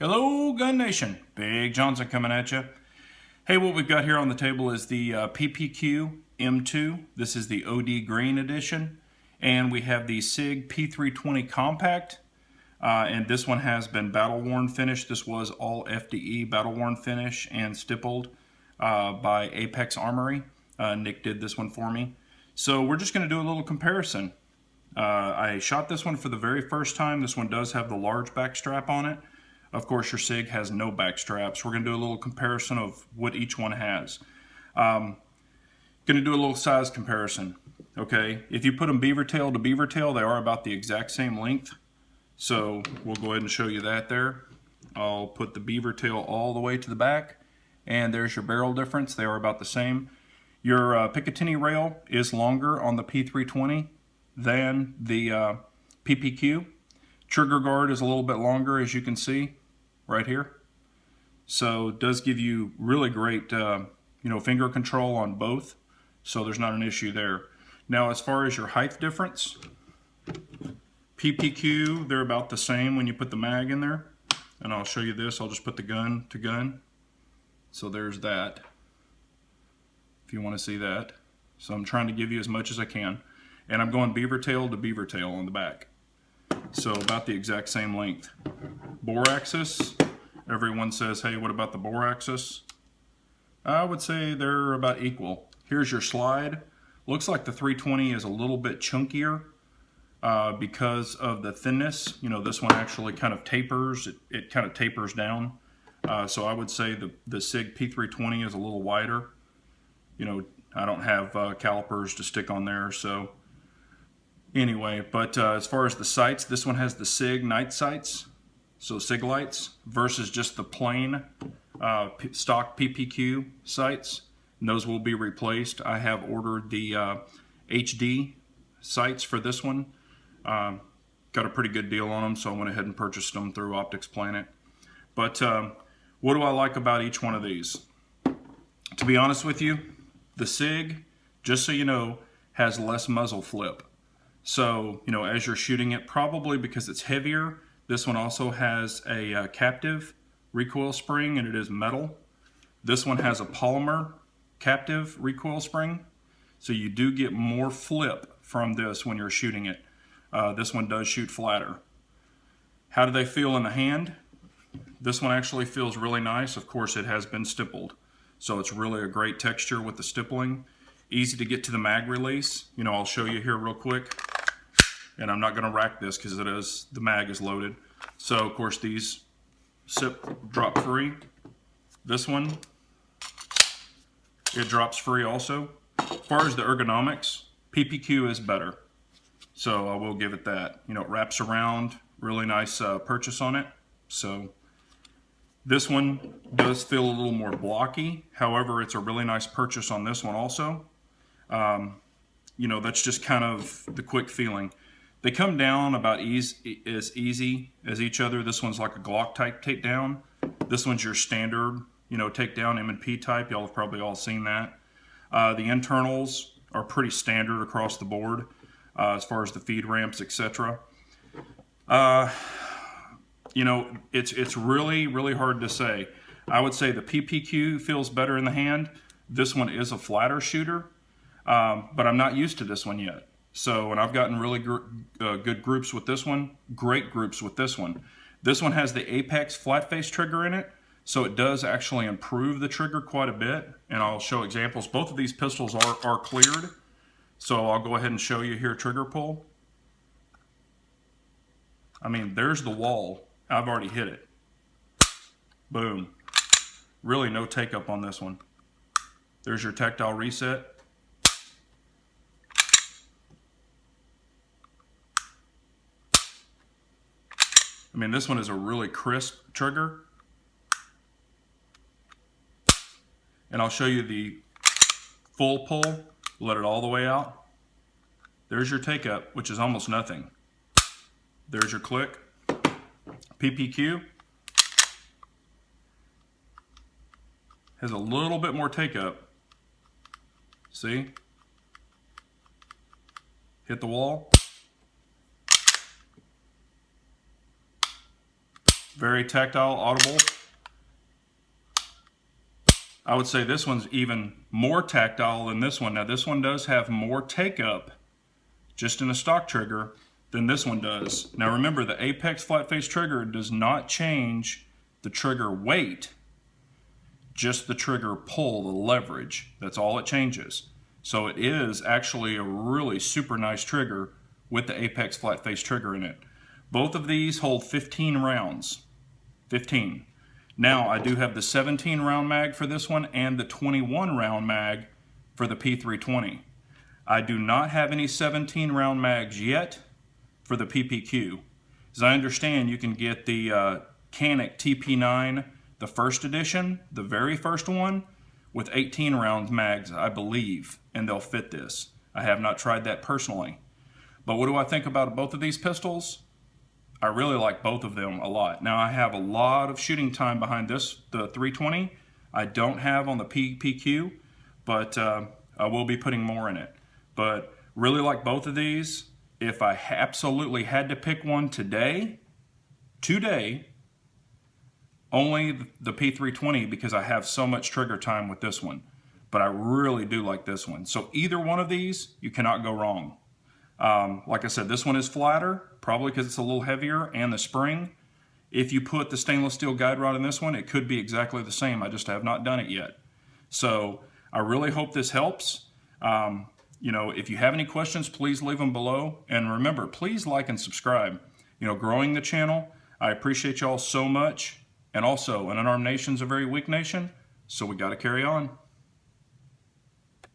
Hello, Gun Nation. Big Johnson coming at you. Hey, what we've got here on the table is the PPQ M2. This is the OD Green edition. And we have the Sig P320 Compact. And this one has been battle-worn finish. This was all FDE battle-worn finish and stippled by Apex Armory. Nick did this one for me. So we're just going to do a little comparison. I shot this one for the very first time. This one does have the large back strap on it. Of course, your Sig has no back straps. We're going to do a little comparison of what each one has. Going to do a little size comparison. Okay, if you put them beaver tail to beaver tail, they are about the exact same length. So we'll go ahead and show you that there. I'll put the beaver tail all the way to the back, and there's your barrel difference. They are about the same. Your Picatinny rail is longer on the P320 than the PPQ. Trigger guard is a little bit longer, as you can see right here. So it does give you really great finger control on both, so there's not an issue there. Now, as far as your height difference, PPQ, they're about the same when you put the mag in there. And I'll show you this. I'll just put the gun to gun. So there's that, if you want to see that. So I'm trying to give you as much as I can. And I'm going beaver tail to beaver tail on the back. So about the exact same length. Bore axis, everyone says, hey, what about the bore axis? I would say they're about equal. Here's your slide. Looks like the 320 is a little bit chunkier because of the thinness. You know, this one actually kind of tapers. It kind of tapers down. So I would say the Sig P320 is a little wider. You know, I don't have calipers to stick on there, so anyway, but as far as the sights, this one has the Sig night sights, so Sig lights, versus just the plain stock PPQ sights. And those will be replaced. I have ordered the HD sights for this one. Got a pretty good deal on them, so I went ahead and purchased them through Optics Planet. But what do I like about each one of these? To be honest with you, the Sig, just so you know, has less muzzle flip. So, you know, as you're shooting it, probably because it's heavier, this one also has a captive recoil spring, and it is metal. This one has a polymer captive recoil spring, so you do get more flip from this when you're shooting it. This one does shoot flatter. How do they feel in the hand? This one actually feels really nice. Of course, it has been stippled, so it's really a great texture with the stippling. Easy to get to the mag release. You know, I'll show you here real quick. And I'm not going to rack this because the mag is loaded. So, of course, these drop free. This one, it drops free also. As far as the ergonomics, PPQ is better. So I will give it that. You know, it wraps around, really nice purchase on it. So this one does feel a little more blocky. However, it's a really nice purchase on this one also. You know, that's just kind of the quick feeling. They come down about as easy as each other. This one's like a Glock type takedown. This one's your standard, you know, takedown M&P type. Y'all have probably all seen that. The internals are pretty standard across the board as far as the feed ramps, etc. You know, it's really, really hard to say. I would say the PPQ feels better in the hand. This one is a flatter shooter, but I'm not used to this one yet. So, and I've gotten really good groups with this one, great groups with this one. This one has the Apex flat face trigger in it, so it does actually improve the trigger quite a bit, and I'll show examples. Both of these pistols are cleared, so I'll go ahead and show you here trigger pull. I mean, there's the wall. I've already hit it. Boom. Really no take up on this one. There's your tactile reset. I mean, this one is a really crisp trigger. And I'll show you the full pull, let it all the way out. There's your take up, which is almost nothing. There's your click. PPQ has a little bit more take up. See? Hit the wall. Very tactile, audible. I would say this one's even more tactile than this one. Now this one does have more take up just in a stock trigger than this one does. Now remember, the Apex flat face trigger does not change the trigger weight, just the trigger pull, the leverage. That's all it changes. So it is actually a really super nice trigger with the Apex flat face trigger in it. Both of these hold 15 rounds. 15. Now I do have the 17 round mag for this one and the 21 round mag for the P320. I do not have any 17 round mags yet for the PPQ. As I understand, you can get the Canik TP9, the first edition, the very first one, with 18 round mags, I believe, and they'll fit this. I have not tried that personally. But what do I think about both of these pistols? I really like both of them a lot. Now I have a lot of shooting time behind this, the 320. I don't have on the PPQ, but I will be putting more in it. But really like both of these. If I absolutely had to pick one today, only the P320, because I have so much trigger time with this one. But I really do like this one. So either one of these, you cannot go wrong. Like I said, this one is flatter, probably because it's a little heavier, and the spring. If you put the stainless steel guide rod in this one, it could be exactly the same. I just have not done it yet. So I really hope this helps. You know, if you have any questions, please leave them below. And remember, please like and subscribe. You know, growing the channel, I appreciate y'all so much. And also, an unarmed nation's a very weak nation, so we got to carry on.